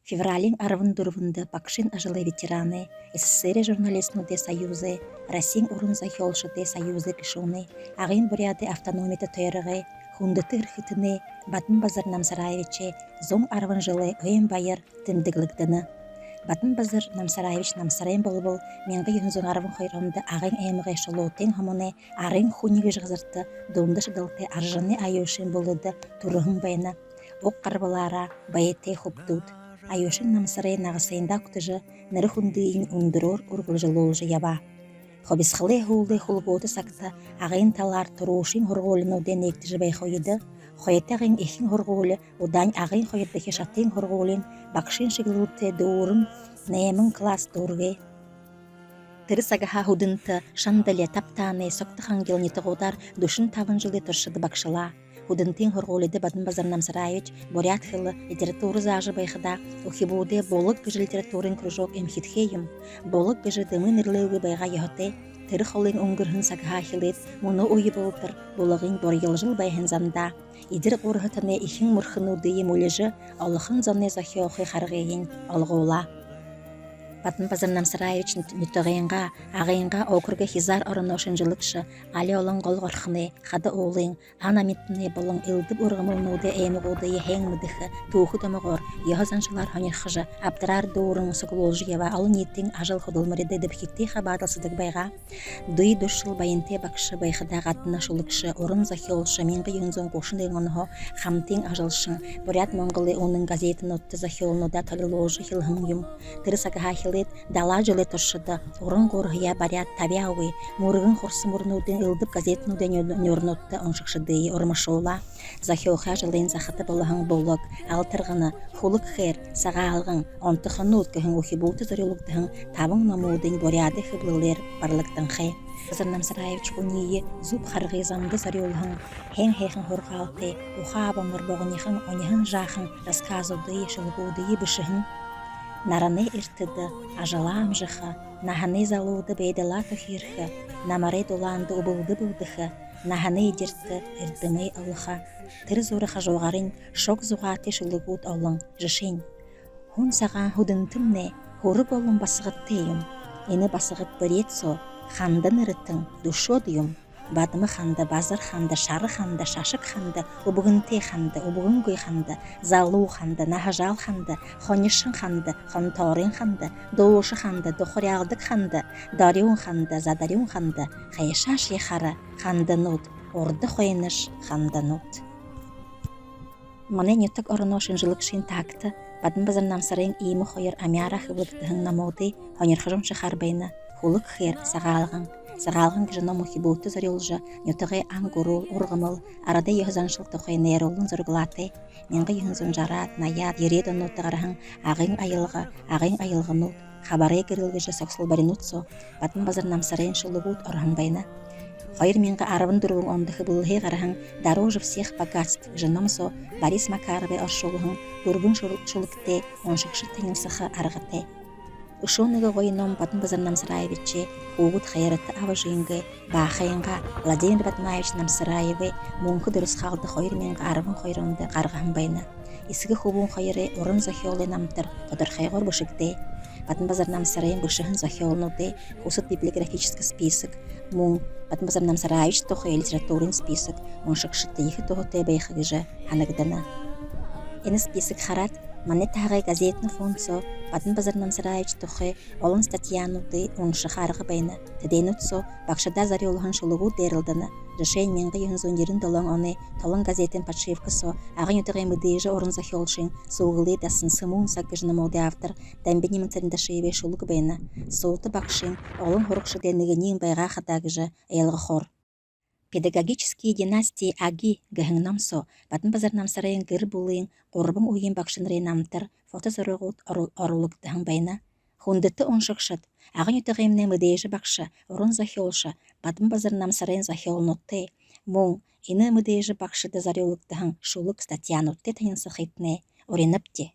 Февралин арвын дурвынды Пакшин ажилы ветераны, СССР журналистнуде союзы, Россин урынза хёлшыде союзы кишуны, ағын буряды автономиты тойрығы, хундыты ырхытыны, Батын базар Намсараевиче, зом арвын жылы өйін байыр тімдіглікдіні. Батын базар Намсараевич намсарайын бол, менгі юнзун арвын хойромды ағын әйміғай шолуотен хамыны, арын хунигі жғызырты, домды шыдылты аржаны айошын болуды турығын байына, оқ қарбылара байетте хуптуд. Айошын намсарай нағысайында күтіжі, нірі хундыйын ундырор ургылжы лолжы яба. Хобисхылы хулды хулботы сакта, ағын талар турушын хұрғолынуден ектіжі байхойыды, Хойетағын эхин хорголы, удан ағын хойетдахи шатын хорголын, бақшын шыгылыты дорын, нәймін класс дорғы. Тыры сагаха худынты, шандале таптаны, соқтыхан гелнеті ғодар, душын тавын жылы тұршыды бақшыла. Худынтын хорголыды Батын базар Намсараевич, борят хылы, литературы зажы байхыда, ухибуды болық гыжы литературын кружок эмхитхейім, болық гыжы дымын ырлыуы байға ехоты, Тыры холын оңгырхын сагаха хилит, мұны ойы болтыр, болығын бор елжыл байхын занда. Идір қорғытыны ихин мұрхынудыйы мөлежі, алықын заны захиоқы қарғейін алғола. Батын базар Намсараевич нүттіғайынға, ағайынға окырға хизар орыношын жылықшы, али олың қолғырқыны, қады олың, анамитіні болың үлдіп ұрғымылнуды әйміғудыйы әң мүдіхі, туғы дымығыр, ехазаншылар ханерхыжы, аптырар доурың сұқылолжы ева, алын еттің ажыл құдылмыреді деп хитті қабадылсыдық байға. Дуй дұшыл байынты бақшы байқыда ғатына шулықшы, орын захиолшы, менгі юнзон қошын еңіні қамтың ажылшын, бұрят моңғылы оның газетін отты захиолнуда талылолжы хилхым юм. Тырысаға дала жылы тұршыды, орын қорғыя барят табиауы, мұрығын қорсы мұрнудың үлдіп газетнудың нөрнотты оншықшыдыйы ормашола. Захиоға жылын захыты болығын болық, алтырғыны, хулық хер, саға алғын, онтықыны өткіхін өхибуты зөреліктіхін табың намудың боряды хыблылер барлықтың хай. Базар Намсараевич құнейі зуб қарғы замды зөрелігін, хен-хейхін хорғалты, уға абамыр боғынихын, онихын жақын, расказудыйы, шылғудыйы бішіхін, Нараны иртыды, ажалам жыхы, наханы залуды бейдалаты хирхы, намары доланды убылды бұлдыхы, наханы идерті ирдымай алыха, тыр зорыха жоғарын шок зуғаты шылығуд олың, жышын. Хун саған худынтымне, хоры болын басығыттейім, ені басығыт біретсо, хандын ырыттың, душодыйым. Бадымы ханды, базар ханды, шары ханды, шашық ханды, убығынте ханды, убығынгөй ханды, залу ханды, нахажал ханды, хонишын ханды, хонторин ханды, доушы ханды, дохорялдык ханды, дариун ханды, задариун ханды, хайшаш ехары, ханды нут, орды хойныш ханды нут. Маны нютык орыношын жылықшын такты, Батын базар Намсарайын иймі хойыр амяра хыбыддығын намуды, хонерхыжым шықар байны, хулық хер сағалғын. Сағалғын кіжіна мұхибуты зөрелжі, нютығы аңгурул, урғымыл, арада ехзаншылты хойнер олын зөргілаты, менгі ехзун жарат, наят, ереді нұты ғарағын, ағын айылғы нұт, хабары кірілгіжі соксыл бари нұтсо, Батын базар Намсарайын шылығуд орған байны. Хайыр менгі арвын дұрвың ондығы бұлығы ғарағын, дарожы всех богатств, жынымсо, Борис Макаровы оршылығын, дұрбын шылықте, оншықшы тәңімсіқі арғыте. Ушоныгы ғойыном Батын базар Намсараевиче, уғыт хайырыты аважыйынғы, бақайынға Владимир Батмаевич Намсараевы, мұңқы дұрыс қалды хайыр менгі арвын хайырынды қарғағын байны. Исігі хубун хайыры орын захиолы намтыр, тодыр хайғыр бұшықты. Батын базар Намсарайын бұшығын захиолнуды, хусыт библиографический список, мұң Батын базар Намсараевич тоқы литературын список, мұншықшытты ехі тоғыты байқығыжы анығдыны. Ені список харат, Маны тағай газетны фонсо, Батын базар Намсараевич тұқы, олын статьянуды оншы қарғы байны, теденутсо, бақшада зарелығын шылығу дәрілдіні, жышен менгі юнзун ерін долан оны, толын газетін подшивкасо, ағын ütіғай мүдейжі орын захиолшын, соғылы дасын сымуын саққыжыны моды автор, дәмбені мүнтарында шейве шылығы байны, соуты бақшын, олын хорықшы дәнігінен байға қадағыжы әйілгі хор. Педагогические династии аги гахыңнамсо, Батын базар Намсарайын гір бұлыйын, қорбың ойын бақшыныры намтыр, фотосырығыт орылықтығын байна. Хундыты оншықшыд, ағын ütіғаймны мүдейжі бақшы, орын захиолшы, Батын базар Намсарайын захиолнутты, мұң, ені мүдейжі бақшыды зарелықтығын шулық статьянутты тайынсы хитне, ореніпте.